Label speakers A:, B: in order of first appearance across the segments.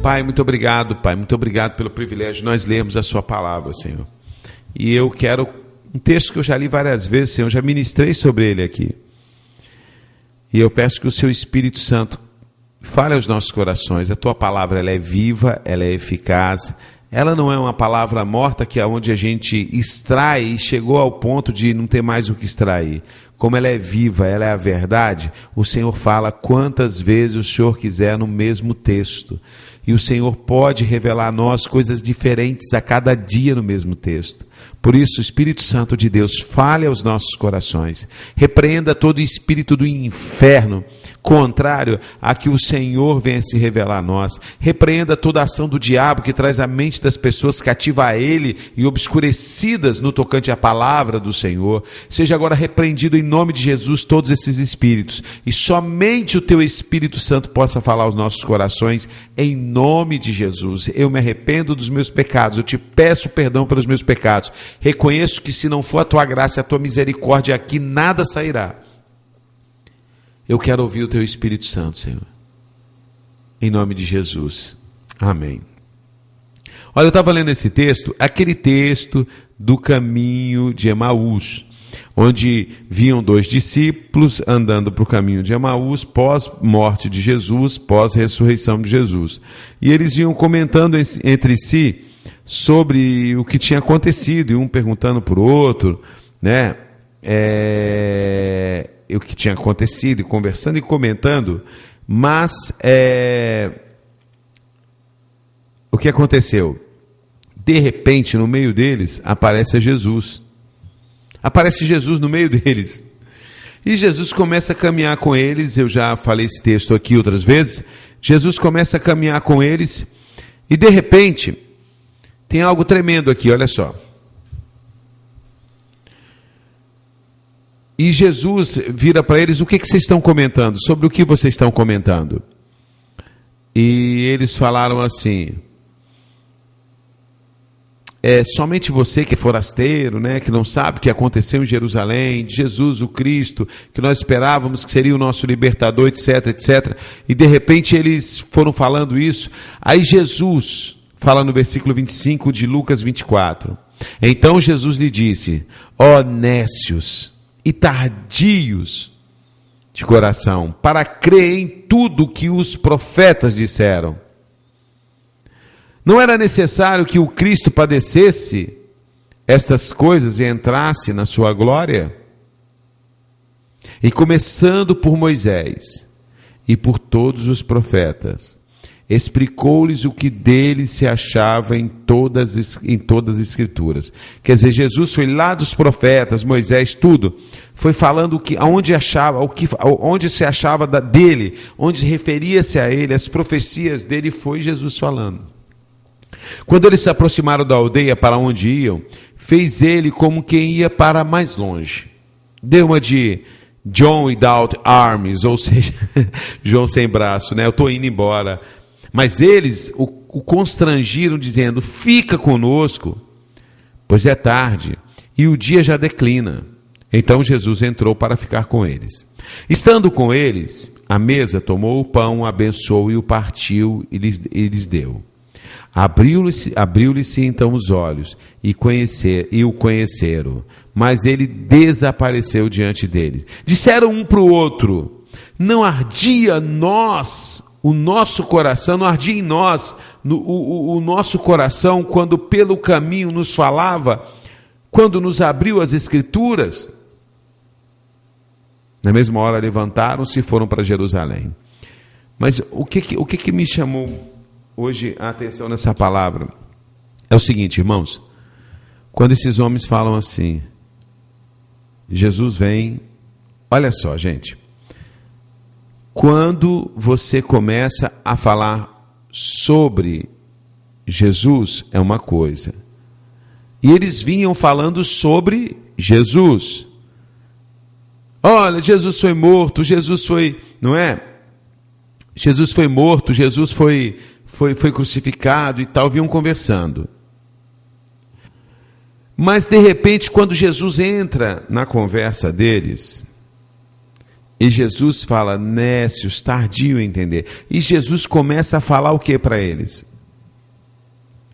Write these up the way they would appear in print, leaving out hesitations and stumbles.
A: Pai, muito obrigado, Pai. Muito obrigado pelo privilégio de nós lermos a sua palavra, Senhor. E eu quero um texto que eu já li várias vezes, Senhor, já ministrei sobre ele aqui. E eu peço que o seu Espírito Santo fale aos nossos corações. A tua palavra, ela é viva, ela é eficaz. Ela não é uma palavra morta que é onde a gente extrai e chegou ao ponto de não ter mais o que extrair. Como ela é viva, ela é a verdade, o Senhor fala quantas vezes o Senhor quiser no mesmo texto. E o Senhor pode revelar a nós coisas diferentes a cada dia no mesmo texto. Por isso, o Espírito Santo de Deus fale aos nossos corações. Repreenda todo espírito do inferno, contrário a que o Senhor venha se revelar a nós. Repreenda toda a ação do diabo que traz a mente das pessoas cativa a ele e obscurecidas no tocante à palavra do Senhor. Seja agora repreendido em nome de Jesus todos esses espíritos. E somente o teu Espírito Santo possa falar aos nossos corações em nome de Jesus. Eu me arrependo dos meus pecados. Eu te peço perdão pelos meus pecados. Reconheço que se não for a tua graça e a tua misericórdia aqui, nada sairá. Eu quero ouvir o teu Espírito Santo, Senhor. Em nome de Jesus. Amém. Olha, eu estava lendo esse texto, aquele texto do caminho de Emaús, onde vinham dois discípulos andando para o caminho de Emaús, pós-morte de Jesus, pós-ressurreição de Jesus. E eles iam comentando entre si sobre o que tinha acontecido, e um perguntando para o outro, né? O que tinha acontecido, e conversando e comentando, mas o que aconteceu? De repente, no meio deles, aparece Jesus. Aparece Jesus no meio deles. E Jesus começa a caminhar com eles. Eu já falei esse texto aqui outras vezes. Jesus começa a caminhar com eles. E de repente, tem algo tremendo aqui, olha só. E Jesus vira para eles: o que vocês estão comentando? Sobre o que vocês estão comentando? E eles falaram assim: somente você que é forasteiro, né, que não sabe o que aconteceu em Jerusalém, de Jesus o Cristo, que nós esperávamos que seria o nosso libertador, etc, etc. E de repente eles foram falando isso. Aí Jesus fala no versículo 25 de Lucas 24. Então Jesus lhe disse: ó nécios e tardios de coração, para crer em tudo o que os profetas disseram. Não era necessário que o Cristo padecesse estas coisas e entrasse na sua glória? E começando por Moisés e por todos os profetas, explicou-lhes o que dele se achava em todas as Escrituras. Quer dizer, Jesus foi lá dos profetas, Moisés, tudo, foi falando onde se achava dele, onde referia-se a ele, as profecias dele, foi Jesus falando. Quando eles se aproximaram da aldeia para onde iam, fez ele como quem ia para mais longe. Deu uma de John without arms, ou seja, João sem braço, né? Eu estou indo embora. Mas eles o constrangiram, dizendo: fica conosco, pois é tarde, e o dia já declina. Então Jesus entrou para ficar com eles. Estando com eles, à mesa, tomou o pão, abençoou e o partiu e lhes deu. Abriu-lhe-se então os olhos e o conheceram, mas ele desapareceu diante deles. Disseram um para o outro: não ardia o nosso coração, não ardia em nós o nosso coração quando pelo caminho nos falava, quando nos abriu as Escrituras? Na mesma hora levantaram-se e foram para Jerusalém. Mas o que me chamou hoje a atenção nessa palavra é o seguinte, irmãos: quando esses homens falam assim, Jesus vem, olha só, gente, quando você começa a falar sobre Jesus é uma coisa, e eles vinham falando sobre Jesus. Olha, Jesus foi morto, Jesus foi, não é? Jesus foi morto, Jesus foi crucificado e tal, vinham conversando. Mas de repente, quando Jesus entra na conversa deles, E Jesus fala, nécios, tardio em entender. E Jesus começa a falar o que para eles?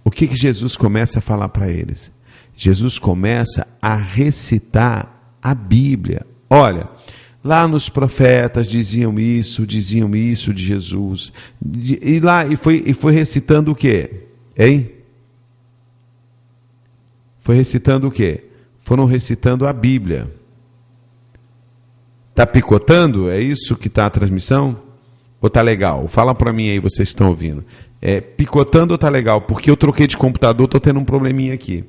A: O que Jesus começa a falar para eles? Jesus começa a recitar a Bíblia. Olha, lá nos profetas diziam isso de Jesus. E foi recitando o quê? Hein? Foi recitando o quê? Foram recitando a Bíblia. Está picotando? É isso que está a transmissão? Ou está legal? Fala para mim aí, vocês estão ouvindo. Picotando ou está legal? Porque eu troquei de computador, estou tendo um probleminha aqui.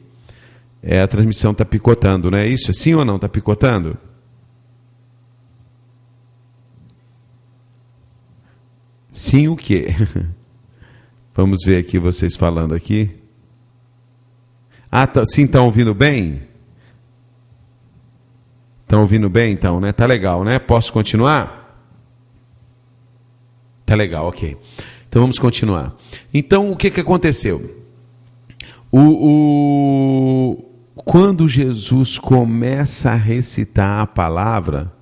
A: A transmissão está picotando, não é isso? Sim ou não? Está picotando? Sim o quê? Vamos ver aqui vocês falando aqui. Sim, estão ouvindo bem? Estão ouvindo bem então, né? Tá legal, né? Posso continuar? Tá legal, ok. Então vamos continuar. Então o que aconteceu? Quando Jesus começa a recitar a palavra,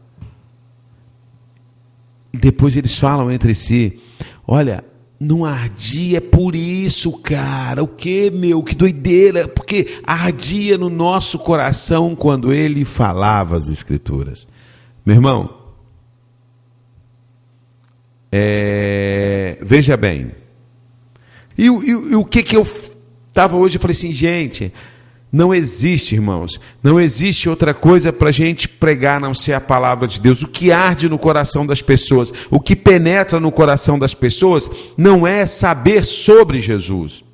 A: depois eles falam entre si, olha, não ardia por isso, cara, o que, meu, que doideira, porque ardia no nosso coração quando ele falava as Escrituras. Meu irmão, veja bem, e o que eu estava hoje, eu falei assim, gente, não existe, irmãos, não existe outra coisa para a gente pregar, não ser a palavra de Deus. O que arde no coração das pessoas, o que penetra no coração das pessoas, não é saber sobre Jesus.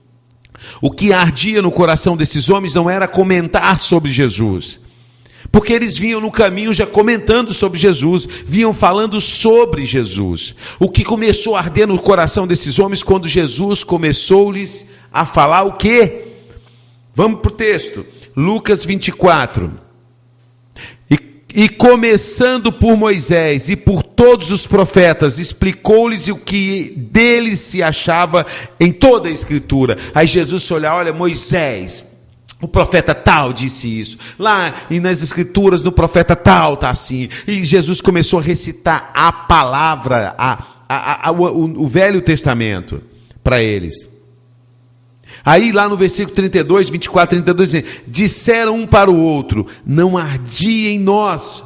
A: O que ardia no coração desses homens não era comentar sobre Jesus, porque eles vinham no caminho já comentando sobre Jesus, vinham falando sobre Jesus. O que começou a arder no coração desses homens quando Jesus começou-lhes a falar o quê? Vamos para o texto, Lucas 24. E começando por Moisés e por todos os profetas, explicou-lhes o que deles se achava em toda a Escritura. Aí Jesus se olhar, olha, Moisés, o profeta tal disse isso. Lá e nas Escrituras, no profeta tal está assim. E Jesus começou a recitar a palavra, o Velho Testamento para eles. Aí lá no versículo 32, 24, 32, disseram um para o outro, não ardia em nós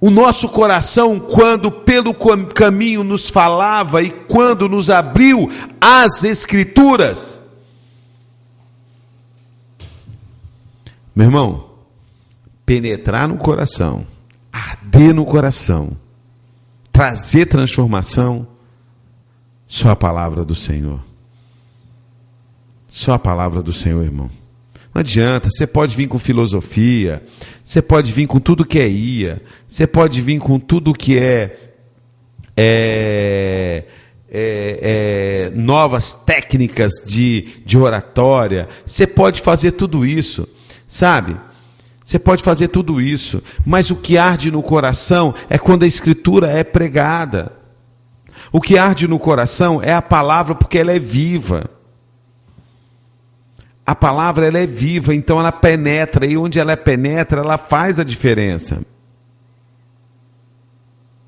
A: o nosso coração quando pelo caminho nos falava e quando nos abriu as Escrituras. Meu irmão, penetrar no coração, arder no coração, trazer transformação, só a palavra do Senhor. Só a palavra do Senhor, irmão. Não adianta, você pode vir com filosofia, você pode vir com tudo que é você pode vir com tudo que novas técnicas de oratória, você pode fazer tudo isso, sabe? Você pode fazer tudo isso, mas o que arde no coração é quando a Escritura é pregada. O que arde no coração é a palavra, porque ela é viva. A palavra ela é viva, então ela penetra, e onde ela penetra, ela faz a diferença.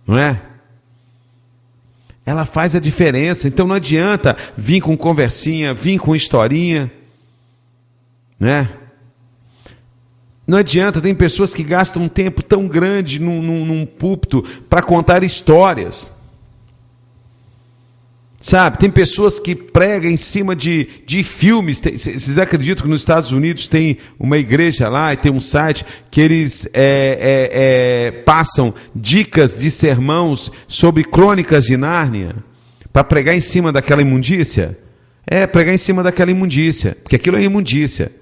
A: Não é? Ela faz a diferença, então não adianta vir com conversinha, vir com historinha, né? Não adianta, tem pessoas que gastam um tempo tão grande num púlpito para contar histórias. Sabe, tem pessoas que pregam em cima de filmes. Vocês acreditam que nos Estados Unidos tem uma igreja lá e tem um site que eles passam dicas de sermãos sobre Crônicas de Nárnia para pregar em cima daquela imundícia? Pregar em cima daquela imundícia, porque aquilo é imundícia.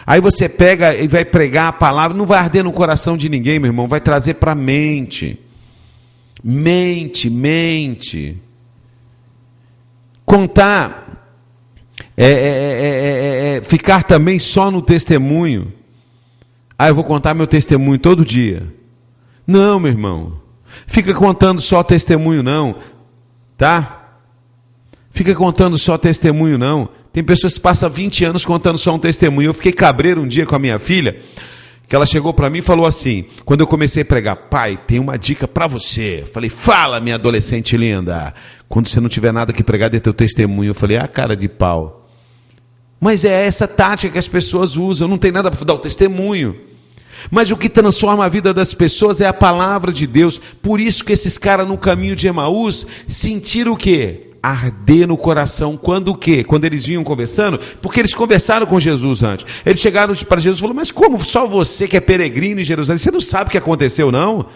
A: Aí você pega e vai pregar a palavra, não vai arder no coração de ninguém, meu irmão, vai trazer para a mente. Mente. Contar, ficar também só no testemunho. Eu vou contar meu testemunho todo dia. Não, meu irmão. Fica contando só testemunho não, tá? Fica contando só testemunho não. Tem pessoas que passam 20 anos contando só um testemunho. Eu fiquei cabreiro um dia com a minha filha, que ela chegou para mim e falou assim, quando eu comecei a pregar: pai, tem uma dica para você. Eu falei: fala, minha adolescente linda. Quando você não tiver nada que pregar, dê teu testemunho. Eu falei: ah, cara de pau. Mas é essa tática que as pessoas usam, não tem nada para dar o testemunho. Mas o que transforma a vida das pessoas é a palavra de Deus. Por isso que esses caras no caminho de Emaús sentiram o quê? Arder no coração. Quando o quê? Quando eles vinham conversando, porque eles conversaram com Jesus antes. Eles chegaram para Jesus e falaram: mas como só você que é peregrino em Jerusalém, você não sabe o que aconteceu, não?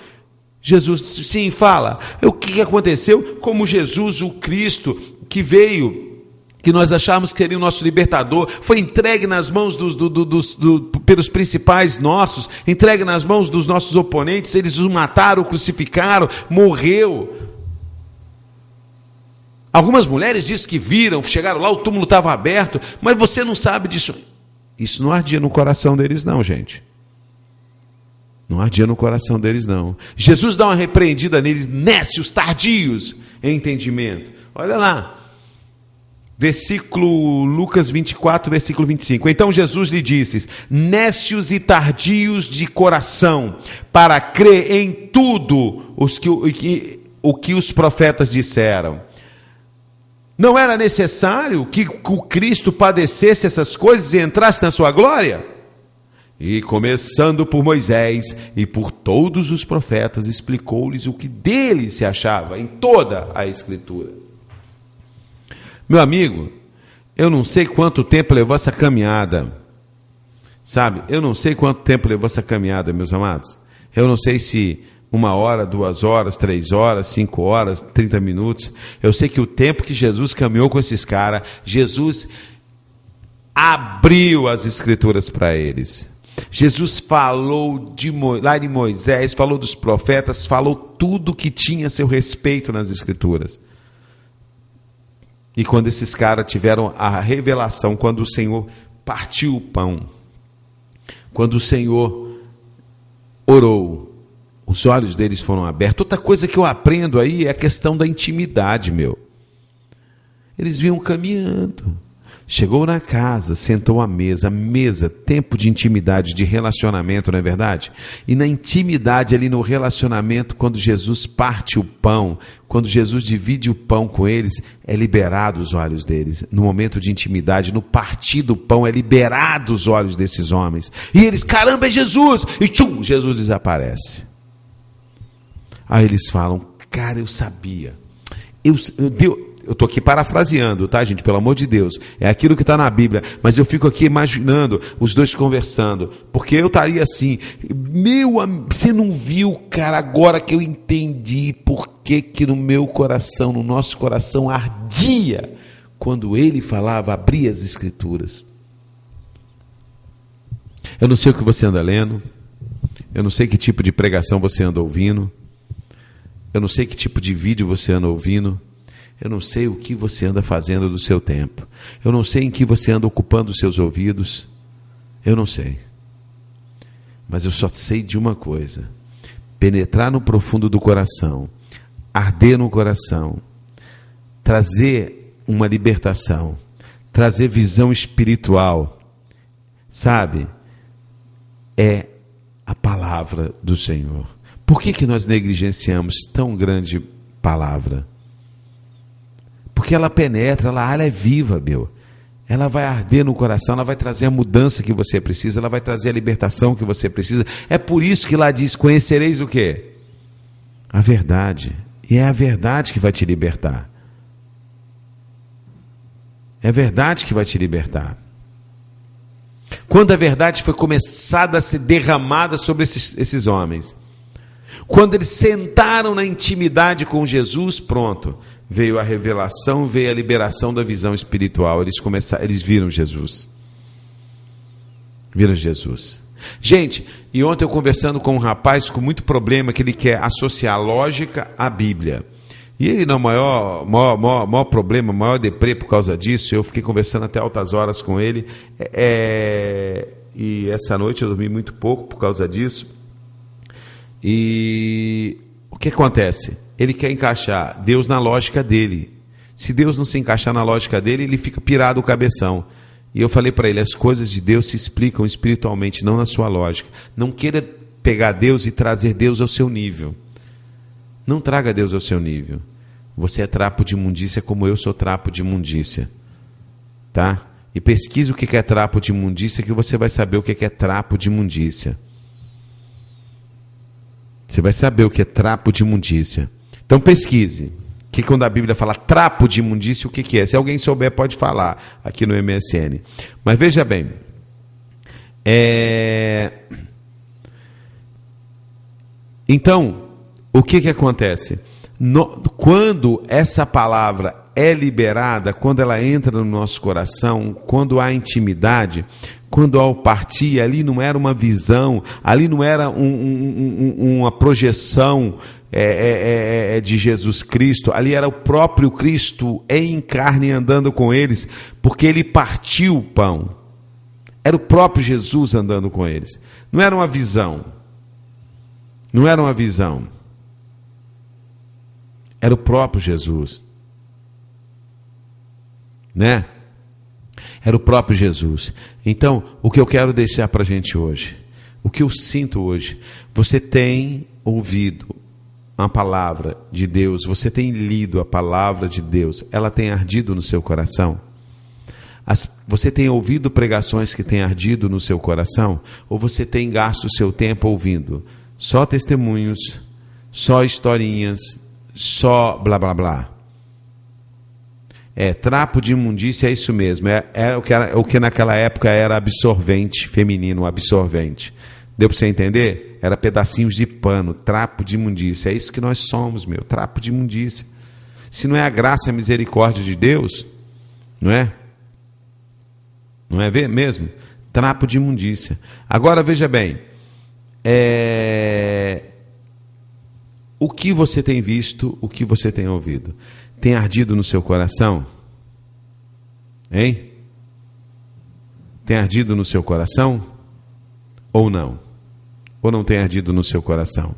A: Jesus: sim, fala. O que aconteceu? Como Jesus, o Cristo, que veio, que nós achávamos que seria o nosso libertador, foi entregue nas mãos pelos principais nossos, entregue nas mãos dos nossos oponentes, eles o mataram, o crucificaram, morreu. Algumas mulheres dizem que viram, chegaram lá, o túmulo estava aberto, mas você não sabe disso. Isso não ardia no coração deles não, gente. Não ardia no coração deles não. Jesus dá uma repreendida neles: nécios, tardios em entendimento. Olha lá, versículo Lucas 24, versículo 25. Então Jesus lhe disse: nécios e tardios de coração, para crer em tudo o que os profetas disseram. Não era necessário que o Cristo padecesse essas coisas e entrasse na sua glória? E começando por Moisés e por todos os profetas, explicou-lhes o que dele se achava em toda a Escritura. Meu amigo, eu não sei quanto tempo levou essa caminhada, sabe? Eu não sei quanto tempo levou essa caminhada, meus amados. Eu não sei se 1 hora, 2 horas, 3 horas, 5 horas, 30 minutos. Eu sei que o tempo que Jesus caminhou com esses caras, Jesus abriu as Escrituras para eles. Jesus falou lá de Moisés, falou dos profetas, falou tudo que tinha a seu respeito nas Escrituras. E quando esses caras tiveram a revelação, quando o Senhor partiu o pão, quando o Senhor orou, os olhos deles foram abertos. Outra coisa que eu aprendo aí é a questão da intimidade, meu. Eles vinham caminhando, chegou na casa, sentou à mesa, tempo de intimidade, de relacionamento, não é verdade? E na intimidade ali no relacionamento, quando Jesus parte o pão, quando Jesus divide o pão com eles, é liberado os olhos deles. No momento de intimidade, no partir do pão, é liberado os olhos desses homens. E eles: caramba, é Jesus! E tchum, Jesus desaparece. Aí eles falam: cara, eu sabia. Eu estou aqui parafraseando, tá, gente? Pelo amor de Deus. É aquilo que está na Bíblia. Mas eu fico aqui imaginando os dois conversando. Porque eu estaria assim: você não viu, cara, agora que eu entendi por que no meu coração, no nosso coração, ardia quando ele falava, abria as Escrituras. Eu não sei o que você anda lendo. Eu não sei que tipo de pregação você anda ouvindo. Eu não sei que tipo de vídeo você anda ouvindo. Eu não sei o que você anda fazendo do seu tempo. Eu não sei em que você anda ocupando os seus ouvidos. Eu não sei. Mas eu só sei de uma coisa: penetrar no profundo do coração, arder no coração, trazer uma libertação, trazer visão espiritual, sabe? É a palavra do Senhor. Por que nós negligenciamos tão grande palavra? Porque ela penetra, ela é viva, meu. Ela vai arder no coração, ela vai trazer a mudança que você precisa, ela vai trazer a libertação que você precisa. É por isso que lá diz: conhecereis o quê? A verdade. E é a verdade que vai te libertar. É a verdade que vai te libertar. Quando a verdade foi começada a ser derramada sobre esses homens, quando eles sentaram na intimidade com Jesus, pronto, veio a revelação, veio a liberação da visão espiritual. Eles viram Jesus. Viram Jesus. Gente, e ontem eu conversando com um rapaz com muito problema, que ele quer associar lógica à Bíblia. E ele, no maior problema, maior deprê por causa disso, eu fiquei conversando até altas horas com ele, e essa noite eu dormi muito pouco por causa disso. E o que acontece? Ele quer encaixar Deus na lógica dele. Se Deus não se encaixar na lógica dele, ele fica pirado o cabeção. E eu falei para ele, as coisas de Deus se explicam espiritualmente, não na sua lógica. Não queira pegar Deus e trazer Deus ao seu nível. Não traga Deus ao seu nível. Você é trapo de imundícia como eu sou trapo de imundícia. Tá? E pesquise o que é trapo de imundícia, que você vai saber o que é trapo de imundícia. Você vai saber o que é trapo de imundícia. Então pesquise. Que quando a Bíblia fala trapo de imundícia, o que é? Se alguém souber, pode falar aqui no MSN. Mas veja bem. Então, o que acontece? Quando essa palavra é liberada, quando ela entra no nosso coração, quando há intimidade, quando há o partir, ali não era uma visão, ali não era uma projeção de Jesus Cristo, ali era o próprio Cristo em carne andando com eles, porque ele partiu o pão. Era o próprio Jesus andando com eles. Não era uma visão. Não era uma visão. Era o próprio Jesus. Né? Era o próprio Jesus. Então, o que eu quero deixar para a gente hoje, o que eu sinto hoje, você tem ouvido a palavra de Deus, você tem lido a palavra de Deus, ela tem ardido no seu coração? Você tem ouvido pregações que têm ardido no seu coração? Ou você tem gasto o seu tempo ouvindo só testemunhos, só historinhas, só blá blá blá? Trapo de imundícia é isso mesmo, o que naquela época era absorvente feminino, absorvente. Deu para você entender? Era pedacinhos de pano, trapo de imundícia. É isso que nós somos, trapo de imundícia. Se não é a graça e a misericórdia de Deus, não é? Não é mesmo? Trapo de imundícia. Agora veja bem, o que você tem visto, o que você tem ouvido, tem ardido no seu coração? Hein? Tem ardido no seu coração? Ou não? Ou não tem ardido no seu coração?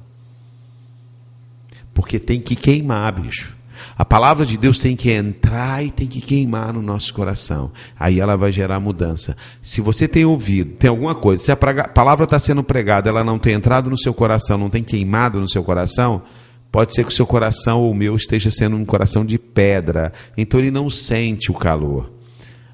A: Porque tem que queimar, bicho. A palavra de Deus tem que entrar e tem que queimar no nosso coração. Aí ela vai gerar mudança. Se você tem ouvido, tem alguma coisa, se a palavra está sendo pregada, ela não tem entrado no seu coração, não tem queimado no seu coração, pode ser que o seu coração ou o meu esteja sendo um coração de pedra. Então ele não sente o calor.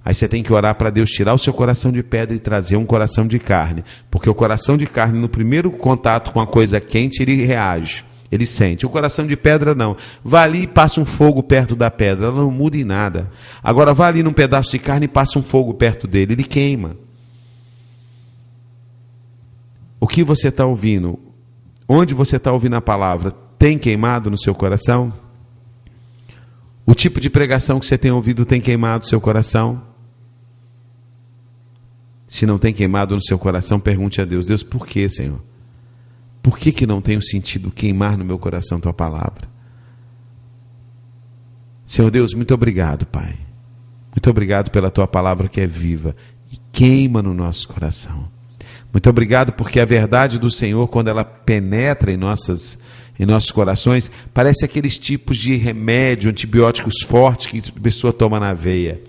A: Aí você tem que orar para Deus tirar o seu coração de pedra e trazer um coração de carne. Porque o coração de carne, no primeiro contato com a coisa quente, ele reage. Ele sente. O coração de pedra não. Vá ali e passa um fogo perto da pedra. Ela não muda em nada. Agora vá ali num pedaço de carne e passa um fogo perto dele. Ele queima. O que você está ouvindo? Onde você está ouvindo a palavra? Tem queimado no seu coração? O tipo de pregação que você tem ouvido tem queimado no seu coração? Se não tem queimado no seu coração, pergunte a Deus: Deus, por que, Senhor? Por que não tenho sentido queimar no meu coração tua palavra? Senhor Deus, muito obrigado, Pai. Muito obrigado pela tua palavra que é viva e queima no nosso coração. Muito obrigado porque a verdade do Senhor, quando ela penetra em nossos corações, parece aqueles tipos de remédio, antibióticos fortes que a pessoa toma na veia.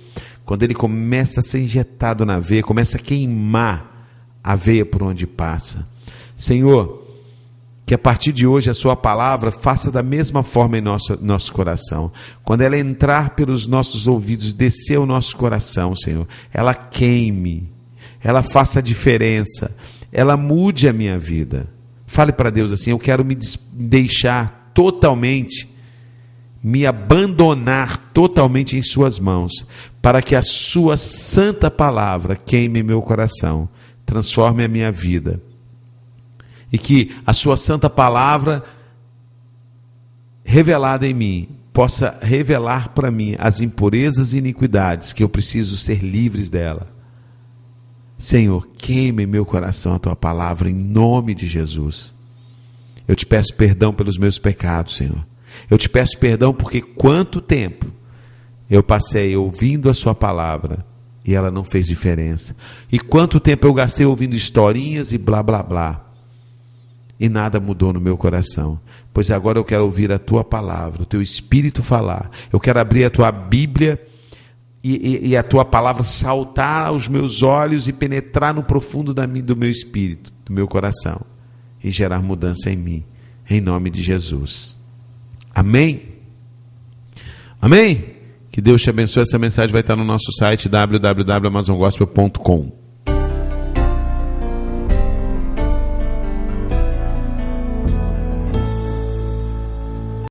A: Quando ele começa a ser injetado na veia, começa a queimar a veia por onde passa. Senhor, que a partir de hoje a sua palavra faça da mesma forma em nosso coração. Quando ela entrar pelos nossos ouvidos, descer o nosso coração, Senhor, ela queime, ela faça a diferença, ela mude a minha vida. Fale para Deus assim: eu quero me deixar totalmente, me abandonar totalmente em suas mãos, para que a sua santa palavra queime meu coração, transforme a minha vida, e que a sua santa palavra revelada em mim possa revelar para mim as impurezas e iniquidades que eu preciso ser livres dela. Senhor, queime meu coração a tua palavra em nome de Jesus. Eu te peço perdão pelos meus pecados, Senhor. Eu te peço perdão porque quanto tempo eu passei ouvindo a sua palavra e ela não fez diferença. E quanto tempo eu gastei ouvindo historinhas e blá blá blá e nada mudou no meu coração. Pois agora eu quero ouvir a tua palavra, o teu Espírito falar. Eu quero abrir a tua Bíblia e a tua palavra saltar aos meus olhos e penetrar no profundo do meu espírito, do meu coração, e gerar mudança em mim, em nome de Jesus. Amém? Amém? Que Deus te abençoe. Essa mensagem vai estar no nosso site www.amazongospel.com.